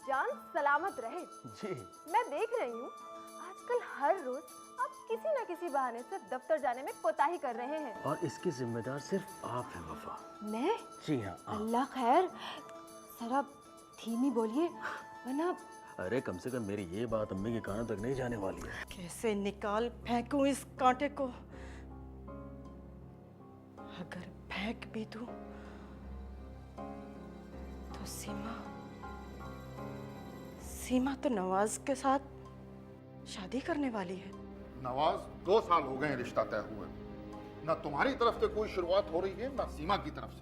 जान सलामत रहे। जी। मैं देख रही हूँ आजकल हर रोज आप किसी न किसी बहाने से दफ्तर जाने में कोताही कर रहे हैं। और इसकी जिम्मेदार सिर्फ आप हैं वफा। मैं? जी हाँ। अल्लाह खैर, जरा धीमी बोलिए वरना। अरे कम से कम मेरी ये बात अम्मी के कानों तक नहीं जाने वाली है। कैसे निकाल फेंकूं इस कांटे को? अगर फेंक भी दूं तो सीमा तो नवाज के साथ शादी करने वाली है। नवाज 2 साल हो गए रिश्ता तय हुए, ना तुम्हारी तरफ से कोई शुरुआत हो रही है ना सीमा की तरफ से।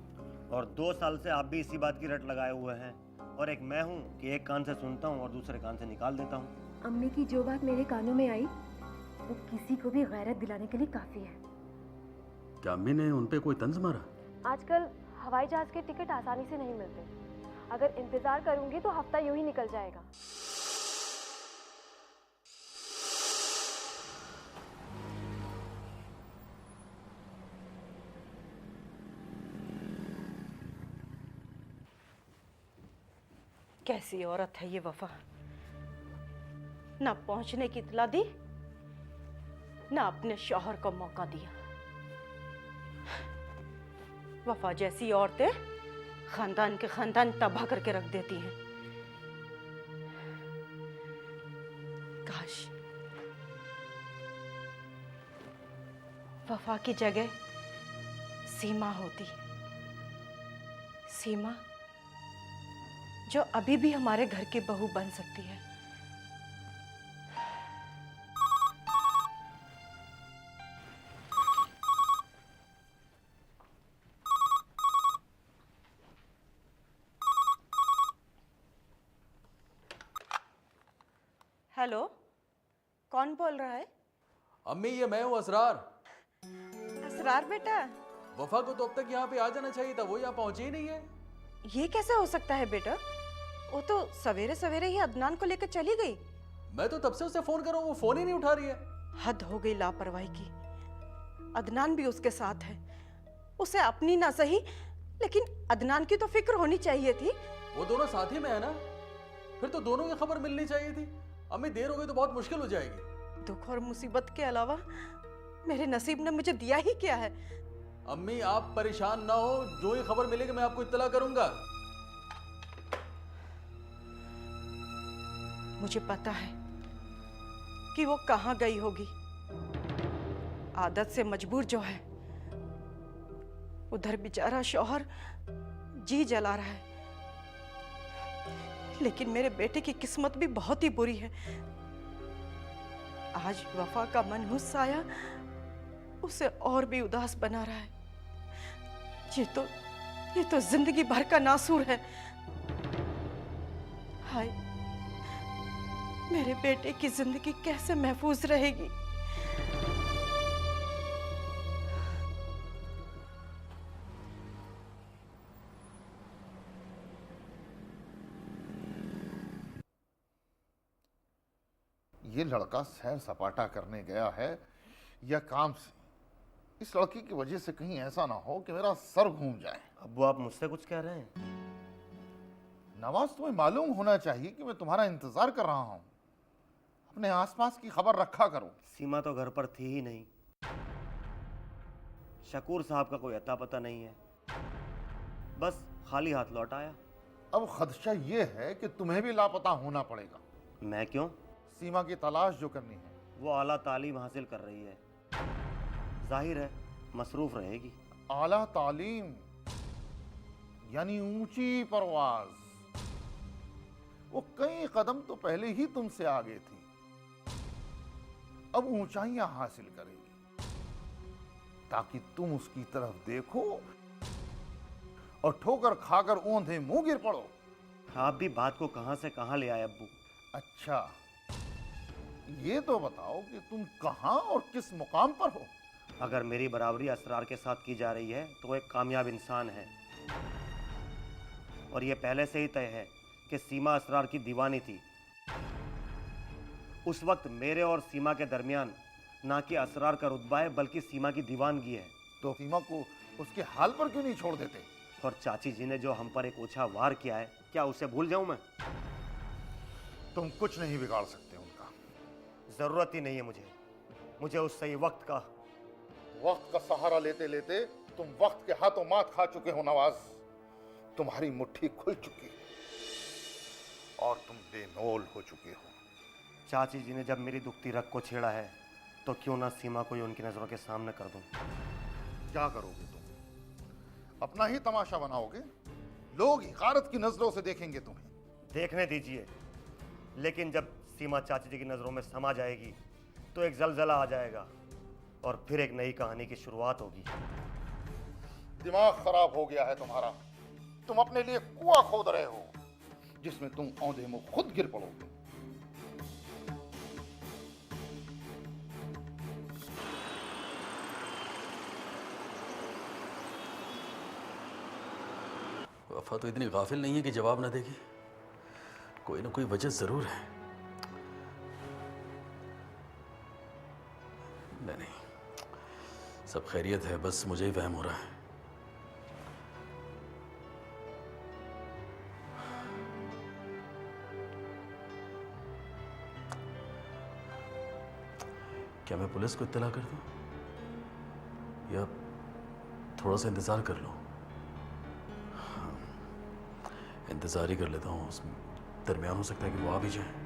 और 2 साल से आप भी इसी बात की रट लगाए हुए हैं, और एक मैं हूँ कि एक कान से सुनता हूँ और दूसरे कान से निकाल देता हूँ। अम्मी की जो बात मेरे कानों में आई वो किसी को भी गैरत दिलाने के लिए काफी है। क्या अम्मी ने उन पे कोई तंज मारा? आजकल हवाई जहाज के टिकट आसानी से नहीं मिलते। अगर इंतजार करूंगी तो हफ्ता यूं ही निकल जाएगा। कैसी औरत है ये वफा, ना पहुंचने की इत्तला दी ना अपने शौहर को मौका दिया। वफा जैसी औरतें खानदान के खानदान तबाह करके रख देती हैं। काश वफा की जगह सीमा होती। सीमा जो अभी भी हमारे घर की बहू बन सकती है। हेलो, कौन बोल रहा है? अम्मी ये मैं हूँ असरार। असरार बेटा, वफा को तो अब तक यहाँ पे आ जाना चाहिए था, वो यहाँ पहुंची ही नहीं है। ये कैसे हो सकता है बेटा? वो तो सवेरे सवेरे ही अदनान को लेकर चली गई। मैं तो तब से उसे फोन कर रहा हूँ, वो फोन ही नहीं उठा रही है। हद हो गई लापरवाही की। अदनान भी उसके साथ है। उसे अपनी ना सही लेकिन अदनान की तो फिक्र होनी चाहिए थी। वो दोनों साथ ही में है ना, फिर तो दोनों की खबर मिलनी चाहिए थी। अम्मी देर हो गई तो बहुत मुश्किल हो जाएगी। दुख और मुसीबत के अलावा मेरे नसीब ने मुझे दिया ही क्या है? अम्मी आप परेशान ना हो, जो ही खबर मिलेगी मैं आपको इत्तला करूंगा। मुझे पता है कि वो कहां गई होगी। आदत से मजबूर जो है, उधर बेचारा शौहर जी जला रहा है। लेकिन मेरे बेटे की किस्मत भी बहुत ही बुरी है। आज वफा का मनहूस साया उसे और भी उदास बना रहा है। ये तो जिंदगी भर का नासूर है। हाय, मेरे बेटे की जिंदगी कैसे महफूज रहेगी? ये लड़का सैर सपाटा करने गया है या काम से? इस लड़की की वजह से कहीं ऐसा ना हो कि मेरा सर घूम जाए। अब्बू आप मुझसे कुछ कह रहे हैं? नवाज, तुम्हें मालूम होना चाहिए कि मैं तुम्हारा इंतजार कर रहा हूं। अपने आसपास की खबर रखा करो। सीमा तो घर पर थी ही नहीं। शकूर साहब का कोई अता पता नहीं है, बस खाली हाथ लौट आया। अब खदशा ये है कि तुम्हें भी लापता होना पड़ेगा। मैं क्यों? सीमा की तलाश जो करनी है। वो आला तालीम हासिल कर रही है, जाहिर है मसरूफ रहेगी। आला तालीम यानी ऊंची परवाज। वो कई कदम तो पहले ही तुमसे आगे थी, अब ऊंचाइयां हासिल करेगी ताकि तुम उसकी तरफ देखो और ठोकर खाकर औंधे मुंह गिर पड़ो। आप भी बात को कहां से कहां ले आए अब्बू। अच्छा, ये तो बताओ कि तुम कहां और किस मुकाम पर हो? अगर मेरी बराबरी असरार के साथ की जा रही है तो वो एक कामयाब इंसान है, और ये पहले से ही तय है कि सीमा असरार की दीवानी थी। उस वक्त मेरे और सीमा के दरमियान ना कि असरार का रुतबा है बल्कि सीमा की दीवानगी है। तो सीमा को उसके हाल पर क्यों नहीं छोड़ देते? और चाची जी ने जो हम पर एक ओछा वार किया है, क्या उसे भूल जाऊं मैं? तुम कुछ नहीं बिगाड़ सकते उनका। जरूरत ही नहीं है मुझे उस सही वक्त का। वक्त का सहारा लेते लेते तुम वक्त के हाथों मात खा चुके हो नवाज। तुम्हारी मुट्ठी खुल चुकी है और तुम बेनौल हो चुके हो। चाची जी ने जब मेरी दुखती रग को छेड़ा है तो क्यों ना सीमा को ही उनकी नजरों के सामने कर दूं। क्या करोगे तुम? अपना ही तमाशा बनाओगे? लोग हिकारत की नजरों से देखेंगे तुम्हें। देखने दीजिए, लेकिन जब सीमा चाची जी की नजरों में समा जाएगी तो एक जलजला आ जाएगा और फिर एक नई कहानी की शुरुआत होगी। दिमाग खराब हो गया है तुम्हारा। तुम अपने लिए कुआं खोद रहे हो जिसमें तुम औंधे मुंह खुद गिर पड़ोगे। वफा तो इतनी गाफिल नहीं है कि जवाब ना देगी। कोई ना कोई वजह जरूर है। नहीं, सब खैरियत है, बस मुझे ही वहम हो रहा है। क्या मैं पुलिस को इत्तला कर दूं या थोड़ा सा इंतजार कर लूं? इंतजार ही कर लेता हूँ। उस दरमियान हो सकता है कि वो आ भी जाए।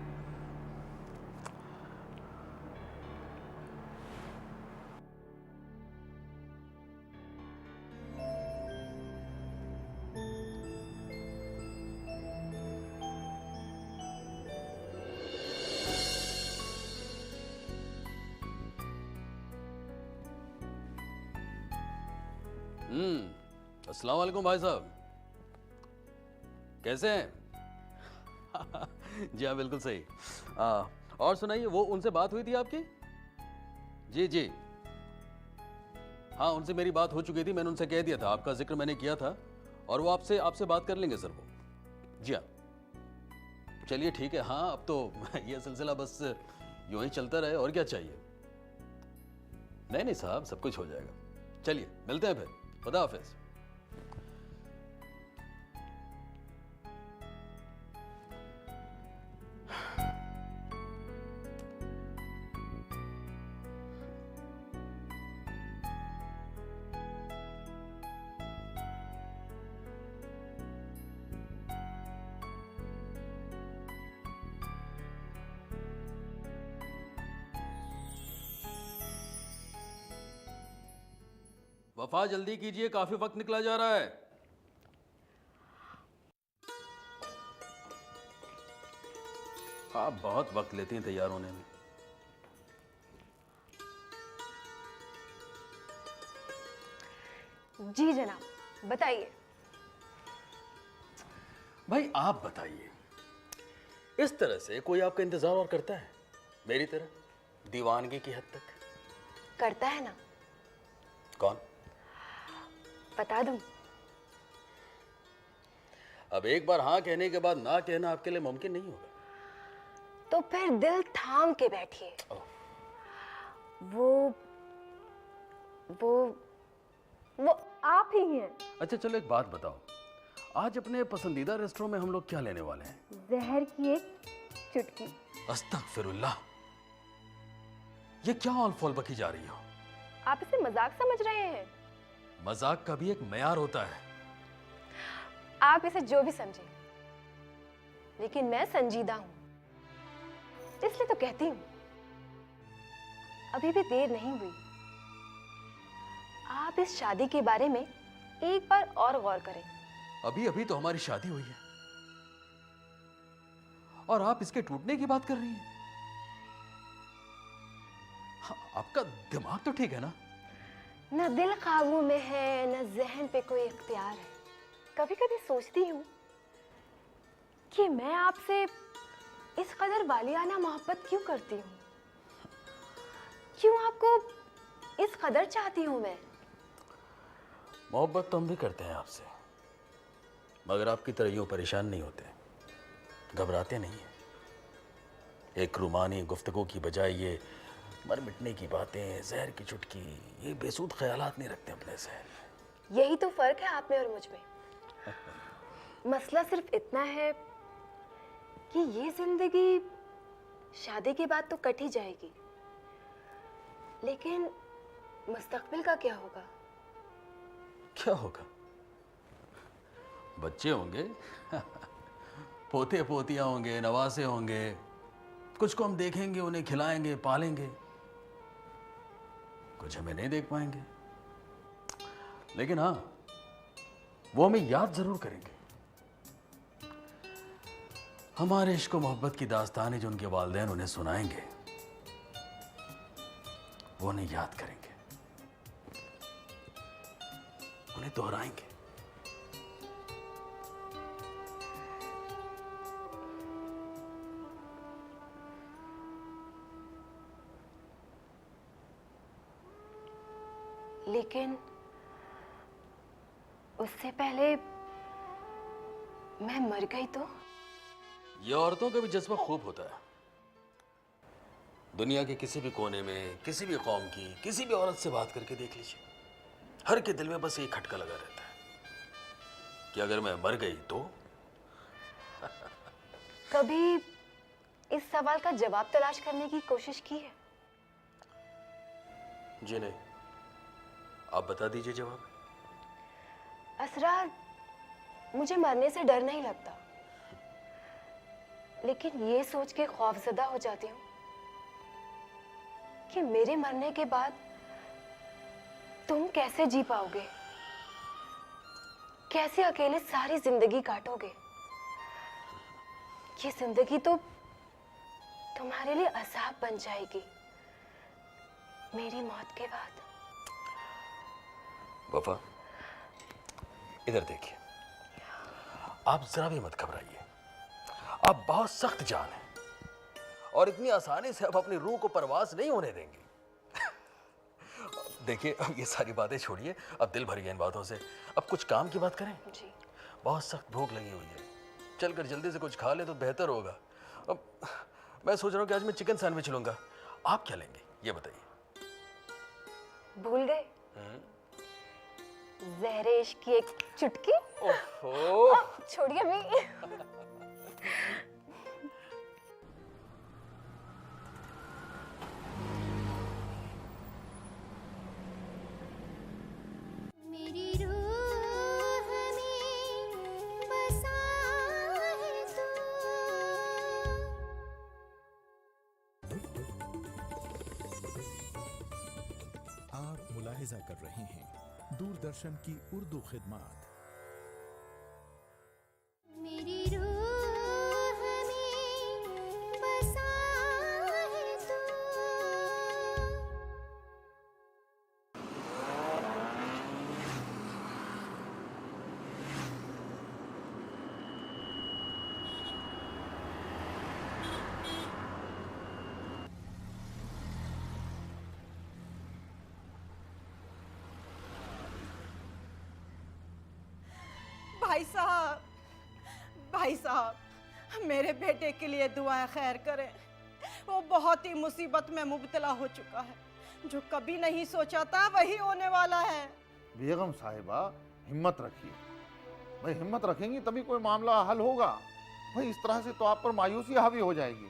अस्सलाम वालेकुम भाई साहब, कैसे हैं? जी हाँ, बिल्कुल सही। और सुनाइए, वो उनसे बात हुई थी आपकी? जी जी हाँ, उनसे मेरी बात हो चुकी थी। मैंने उनसे कह दिया था, आपका जिक्र मैंने किया था और वो आपसे बात कर लेंगे सर वो। जी हाँ, चलिए ठीक है। हाँ, अब तो ये सिलसिला बस यूं ही चलता रहे, और क्या चाहिए। नहीं नहीं साहब, सब कुछ हो जाएगा। चलिए मिलते हैं फिर। खुदा हाफिज। वफा जल्दी कीजिए, काफी वक्त निकला जा रहा है। आप बहुत वक्त लेती हैं तैयार होने में। जी जनाब, बताइए। भाई आप बताइए, इस तरह से कोई आपका इंतजार और करता है? मेरी तरह दीवानगी की हद तक करता है ना। कौन? बता दूं? अब एक बार हाँ कहने के बाद ना कहना आपके लिए मुमकिन नहीं होगा। तो फिर दिल थाम के बैठिए। वो आप ही हैं। अच्छा चलो एक बात बताओ, आज अपने पसंदीदा रेस्टोरेंट में हम लोग क्या लेने वाले हैं? जहर की एक चुटकी। अस्तगफिरुल्लाह, ये क्या औल-फौल बकी जा रही हो? आप इसे मजाक समझ रहे हैं? मजाक का भी एक मयार होता है। आप इसे जो भी समझें, लेकिन मैं संजीदा हूं, इसलिए तो कहती हूं, अभी भी देर नहीं हुई। आप इस शादी के बारे में एक बार और गौर करें। अभी अभी तो हमारी शादी हुई है और आप इसके टूटने की बात कर रही हैं। हाँ, आपका दिमाग तो ठीक है ना? न दिल काबू में है, न जहन पे कोई इख्तियार है। कभी कभी सोचती हूँ कि मैं आपसे इस कदर वालियाना मोहब्बत क्यों करती हूँ, क्यों आपको इस कदर चाहती हूँ मैं। मोहब्बत तो हम भी करते हैं आपसे, मगर आपकी तरह यूं परेशान नहीं होते, घबराते नहीं हैं। एक रूमानी गुफ्तगू की बजाय ये मर मिटने की बातें, जहर की चुटकी, ये बेसूद ख्यालात नहीं रखते अपने से। यही तो फर्क है आप में और मुझ में। मसला सिर्फ इतना है कि ये जिंदगी शादी के बाद तो कट ही जाएगी, लेकिन मुस्तकबिल का क्या होगा? क्या होगा? बच्चे होंगे, पोते पोतियां होंगे, नवासे होंगे, कुछ को हम देखेंगे, उन्हें खिलाएंगे, पालेंगे, कुछ हमें नहीं देख पाएंगे, लेकिन हाँ, वो हमें याद जरूर करेंगे। हमारे इश्क और मोहब्बत की दास्तानें जो उनके वालिदैन उन्हें सुनाएंगे, वो उन्हें याद करेंगे, उन्हें दोहराएंगे। लेकिन उससे पहले मैं मर गई तो? ये औरतों का भी जज्बा खूब होता है। दुनिया के किसी भी कोने में, किसी भी कौम की, किसी भी औरत से बात करके देख लीजिए, हर के दिल में बस एक खटका लगा रहता है कि अगर मैं मर गई तो। कभी इस सवाल का जवाब तलाश करने की कोशिश की है? जी नहीं, आप बता दीजिए जवाब। असरार, मुझे मरने से डर नहीं लगता, लेकिन ये सोच के खौफजदा हो जाती हूँ कि मेरे मरने के बाद तुम कैसे जी पाओगे, कैसे अकेले सारी जिंदगी काटोगे। ये जिंदगी तो तुम्हारे लिए अज़ाब बन जाएगी मेरी मौत के बाद। वफा, इधर देखिए, आप जरा भी मत घबराइए। आप बहुत सख्त जान हैं और इतनी आसानी से आप अपनी रूह को परवास नहीं होने देंगे। देखिए, अब ये सारी बातें छोड़िए, अब दिल भर गया इन बातों से। अब कुछ काम की बात करें। जी। बहुत सख्त भूख लगी हुई है, चलकर जल्दी से कुछ खा ले तो बेहतर होगा। अब मैं सोच रहा हूँ कि आज मैं चिकन सैंडविच लूंगा, आप क्या लेंगे ये बताइए। भूल गए ज़हरे इश्क की एक चुटकी? ओहो, छोड़िए मैं। मेरी रूह में बसा है तू। आप मुलाहिजा कर रहे हैं दूरदर्शन की उर्दू खिदमत। मेरी रूह में बसा है तू। भाई साहब, मेरे बेटे के लिए दुआएं खैर करें। वो बहुत ही मुसीबत में मुब्तला हो चुका है, जो कभी नहीं सोचा था वही होने वाला है। बेगम साहिबा, हिम्मत रखिए। भाई हिम्मत रखेंगी तभी कोई मामला हल होगा। भाई इस तरह से तो आप पर मायूसी हावी हो जाएगी।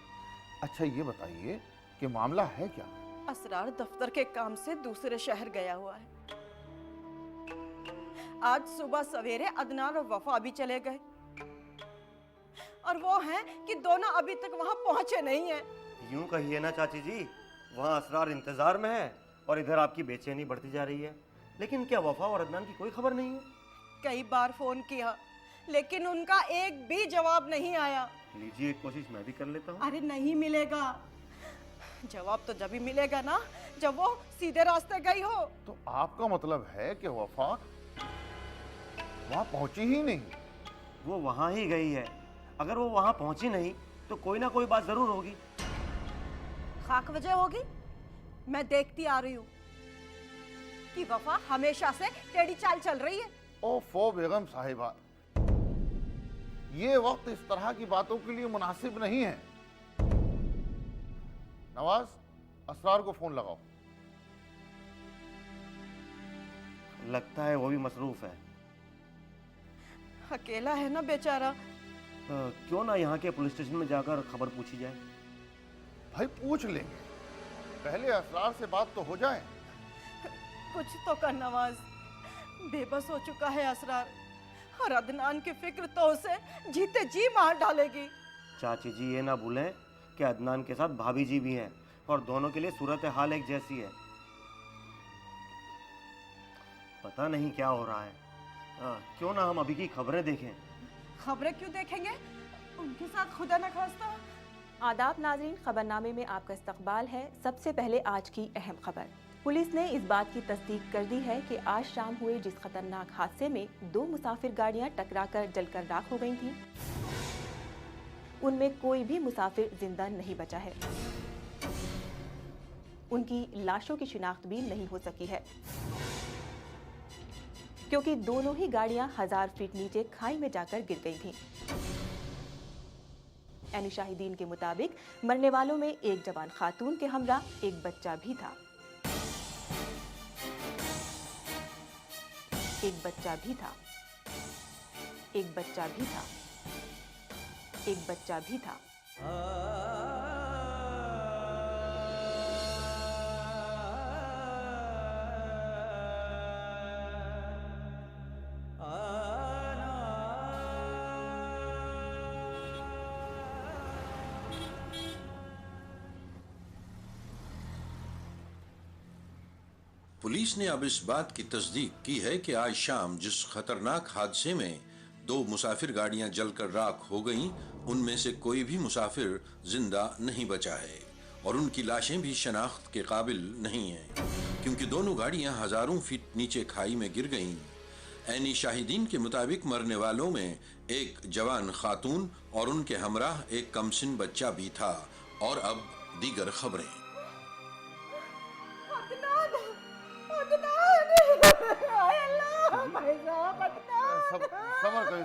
अच्छा ये बताइए कि मामला है क्या? असरार दफ्तर के काम से दूसरे शहर गया हुआ है। आज सुबह सवेरे अदनान और वफा भी चले गए, और वो हैं कि दोनों अभी तक वहां पहुंचे नहीं हैं। यूं कहिए ना चाची जी, वहाँ असरार इंतजार में है और इधर आपकी बेचैनी बढ़ती जा रही है। लेकिन क्या वफा और अदनान की कोई खबर नहीं है? कई बार फोन किया, लेकिन उनका एक भी जवाब नहीं आया। लीजिए, एक कोशिश मैं भी कर लेता हूँ। अरे नहीं मिलेगा। जवाब तो जब ही मिलेगा ना जब वो सीधे रास्ते गई हो। तो आपका मतलब है कि वफा वहां पहुंची ही नहीं? वो वहाँ ही गई है। अगर वो वहाँ पहुंची नहीं तो कोई ना कोई बात जरूर होगी। खाक वजह होगी। मैं देखती आ रही हूँ कि वफा हमेशा से टेढ़ी चाल चल रही है। ओफो बेगम साहिबा, ये वक्त इस तरह की बातों के लिए मुनासिब नहीं है। नवाज, असरार को फोन लगाओ। लगता है वो भी मसरूफ है। अकेला है ना बेचारा, क्यों ना यहाँ के पुलिस स्टेशन में जाकर खबर पूछी जाए? भाई पूछ लेंगे, पहले असरार से बात तो हो जाए। कुछ तो कर नवाज, बेबस हो चुका है असरार, और अदनान की फिक्र तो उसे जीते जी मार डालेगी। चाची जी ये ना भूलें कि अदनान के साथ भाभी जी भी हैं और दोनों के लिए सूरत हाल एक जैसी है। पता नहीं क्या हो रहा है। क्यों ना हम अभी की खबरें देखें? खबरें क्यों देखेंगे, उनके साथ खुदा न खास्ता। आदाब नाजरीन, खबरनामे में आपका इस्तकबाल है। सबसे पहले आज की अहम खबर। पुलिस ने इस बात की तस्दीक कर दी है कि आज शाम हुए जिस खतरनाक हादसे में 2 मुसाफिर गाड़ियां टकराकर जलकर राख हो गई थीं, उनमें कोई भी मुसाफिर जिंदा नहीं बचा है। उनकी लाशों की शिनाख्त भी नहीं हो सकी है, क्योंकि दोनों ही गाड़ियां 1000 फीट नीचे खाई में जाकर गिर गई थीं। यानी शाहिदीन के मुताबिक मरने वालों में एक जवान खातून के हमरा एक बच्चा भी था। एक बच्चा भी था। एक बच्चा भी था। एक बच्चा भी था। पुलिस ने अब इस बात की तस्दीक की है कि आज शाम जिस खतरनाक हादसे में 2 मुसाफिर गाड़ियां जलकर राख हो गईं, उनमें से कोई भी मुसाफिर जिंदा नहीं बचा है और उनकी लाशें भी शनाख्त के काबिल नहीं हैं, क्योंकि दोनों गाड़ियां हजारों फीट नीचे खाई में गिर गईं। ऐनी शाहिदीन के मुताबिक मरने वालों में एक जवान खातून और उनके हमराह एक कमसिन बच्चा भी था। और अब दीगर खबरें।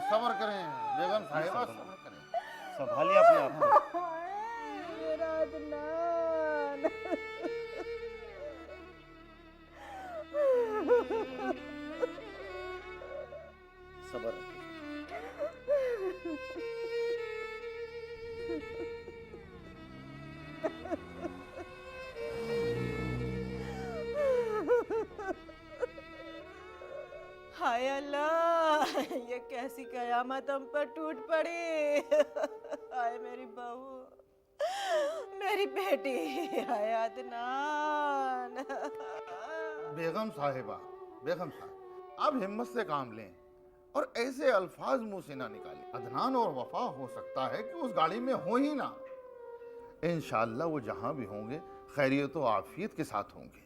सबर करें बेगम साहिबा, सबर करें। संभालिए अपने आप को। मेरा अदनान। सबर रखिए। हाय अल्लाह, ये कैसी कयामत हम पर टूट पड़ी। हाय मेरी बहू, मेरी बेटी, हाय अदनान। बेगम साहिबा, बेगम साहिब, आप हिम्मत से काम लें और ऐसे अल्फाज मुंह से ना निकालें। अदनान और वफा हो सकता है कि उस गाड़ी में हो ही ना। इंशाअल्लाह वो जहां भी होंगे खैरियत और आफियत के साथ होंगे।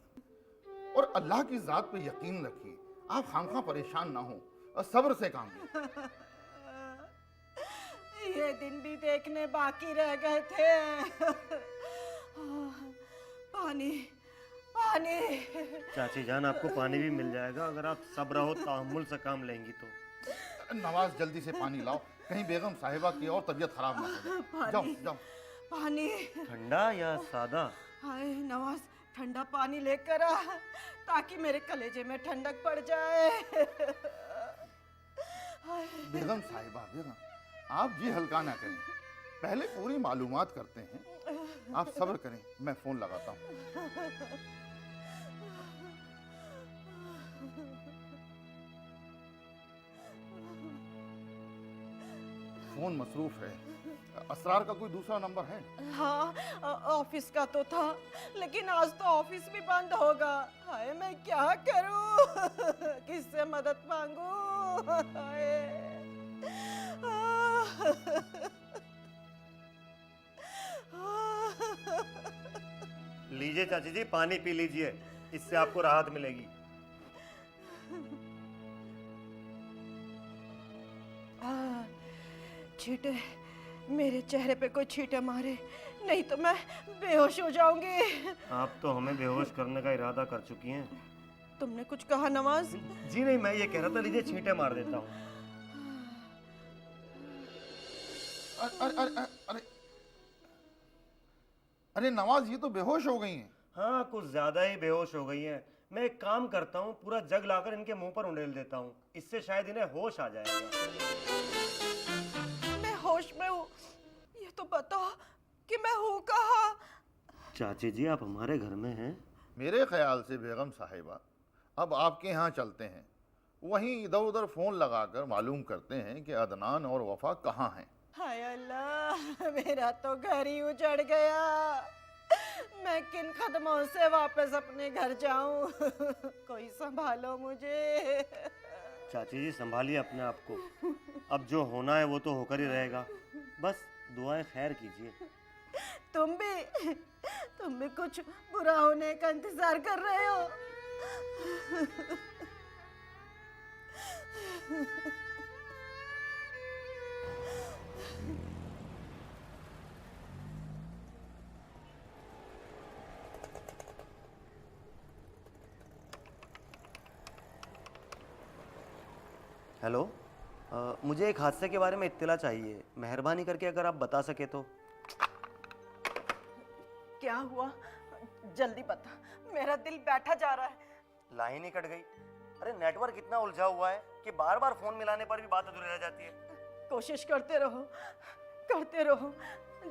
और अल्लाह की जात पे यकीन रखिए, आप खामखा परेशान ना हो और सब्र से काम लें। ये दिन भी देखने बाकी रह गए थे। पानी, पानी। चाची जान, आपको पानी भी मिल जाएगा अगर आप सब्र और तहम्मुल से काम लेंगी तो। नवाज जल्दी से पानी लाओ, कहीं बेगम साहिबा की और तबीयत खराब ना हो जाए। जाओ जाओ। पानी। ठंडा या सादा? हाय नवाज, ठंडा पानी लेकर आ ताकि मेरे कलेजे में ठंडक पड़ जाए। बेगम साहिबा, बेगम आप जी हल्का ना करें, पहले पूरी मालूमात करते हैं। आप सब्र करें, मैं फोन लगाता हूँ। फोन मसरूफ है। असरार का कोई दूसरा नंबर है? हाँ, ऑफिस का तो था, लेकिन आज तो ऑफिस भी बंद होगा। हाय मैं क्या करूं? किससे मदद मांगूं? हाय। लीजिए चाची जी, पानी पी लीजिए, इससे आपको राहत मिलेगी। छींटे, मेरे चेहरे पे कोई छींटे मारे, नहीं तो मैं बेहोश हो जाऊंगी। आप तो हमें बेहोश करने का इरादा कर चुकी हैं। तुमने कुछ कहा नवाज? जी नहीं, मैं ये कह रहा था लीजिए छींटे मार देता हूँ। अरे अरे नवाज, ये तो बेहोश हो गई हैं। हाँ, कुछ ज्यादा ही बेहोश हो गई हैं। मैं एक काम करता हूँ, पूरा जग लाकर इनके मुंह पर उंडेल देता हूँ, इससे शायद इन्हें होश आ जाएगा। मैं होश में हूँ। ये तो बताओ कि मैं हूँ कहाँ? चाची जी आप हमारे घर में हैं। मेरे ख्याल से बेगम साहिबा अब आपके यहाँ चलते हैं, वहीं इधर उधर फ़ोन लगाकर मालूम करते हैं कि अदनान और वफा कहाँ हैं। हाय अल्लाह, मेरा तो घर ही उजड़ गया। मैं किन कदमों से वापस अपने घर जाऊं? कोई संभालो मुझे। चाची जी संभालिए अपने आप को, अब जो होना है वो तो होकर ही रहेगा, बस दुआएं खैर कीजिए। तुम भी कुछ बुरा होने का इंतजार कर रहे हो? हेलो, मुझे एक हादसे के बारे में इत्तला चाहिए, मेहरबानी करके अगर आप बता सके तो। क्या हुआ? जल्दी बता, मेरा दिल बैठा जा रहा है। लाइन ही कट गई। अरे नेटवर्क इतना उलझा हुआ है कि बार बार फोन मिलाने पर भी बात अधूरी रह जाती है। कोशिश करते रहो,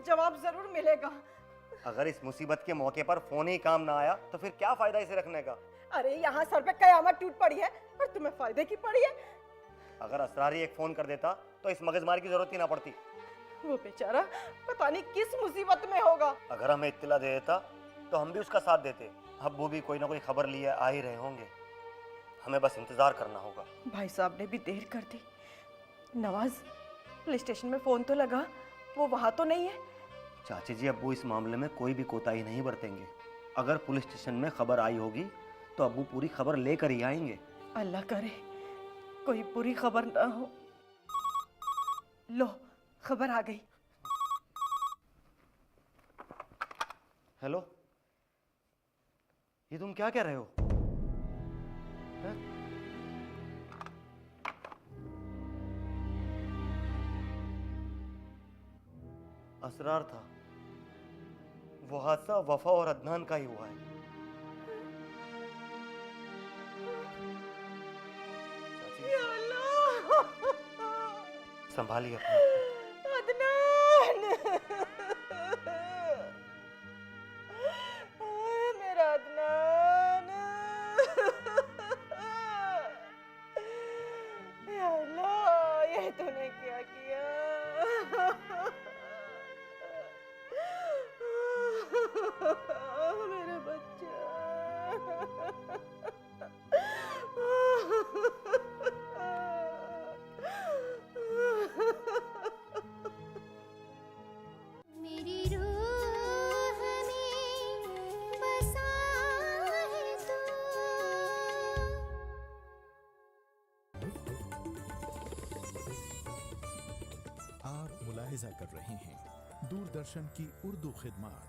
जवाब जरूर मिलेगा। अगर इस मुसीबत के मौके पर फोन ही काम ना आया तो फिर क्या फायदा इसे रखने का। अरे यहाँ सर पे कयामत टूट पड़ी है और तुम्हें फायदे की पड़ी है। अगर असरार ही एक फोन कर देता तो इस मगजमारी की जरूरत ही ना पड़ती। वो बेचारा पता नहीं किस मुसीबत में होगा। अगर हमें इत्तला दे देता तो हम भी उसका साथ देते। अब वो भी कोई ना कोई खबर लिए आ ही रहे होंगे, हमें बस इंतजार करना होगा। भाई साहब ने भी देर कर दी। नवाज, पुलिस स्टेशन में फोन तो लगा, वो वहां तो नहीं है? चाची जी अब्बू इस मामले में कोई भी कोताही नहीं बरतेंगे। अगर पुलिस स्टेशन में खबर आई होगी तो अब्बू पूरी खबर लेकर ही आएंगे। अल्लाह करे कोई बुरी खबर ना हो। लो, खबर आ गई। हेलो, ये तुम क्या कह रहे हो? हैं? असरार था, वो हादसा वफा और अदनान का ही हुआ है। संभालिए अपने आप को। अदनान, मेरा अदनान, या अल्लाह, ये तूने क्या किया? मेरा बच्चा। मेरी रूह में बसा है तू। आप मुलाहिजा कर रहे हैं दूरदर्शन की उर्दू खिदमत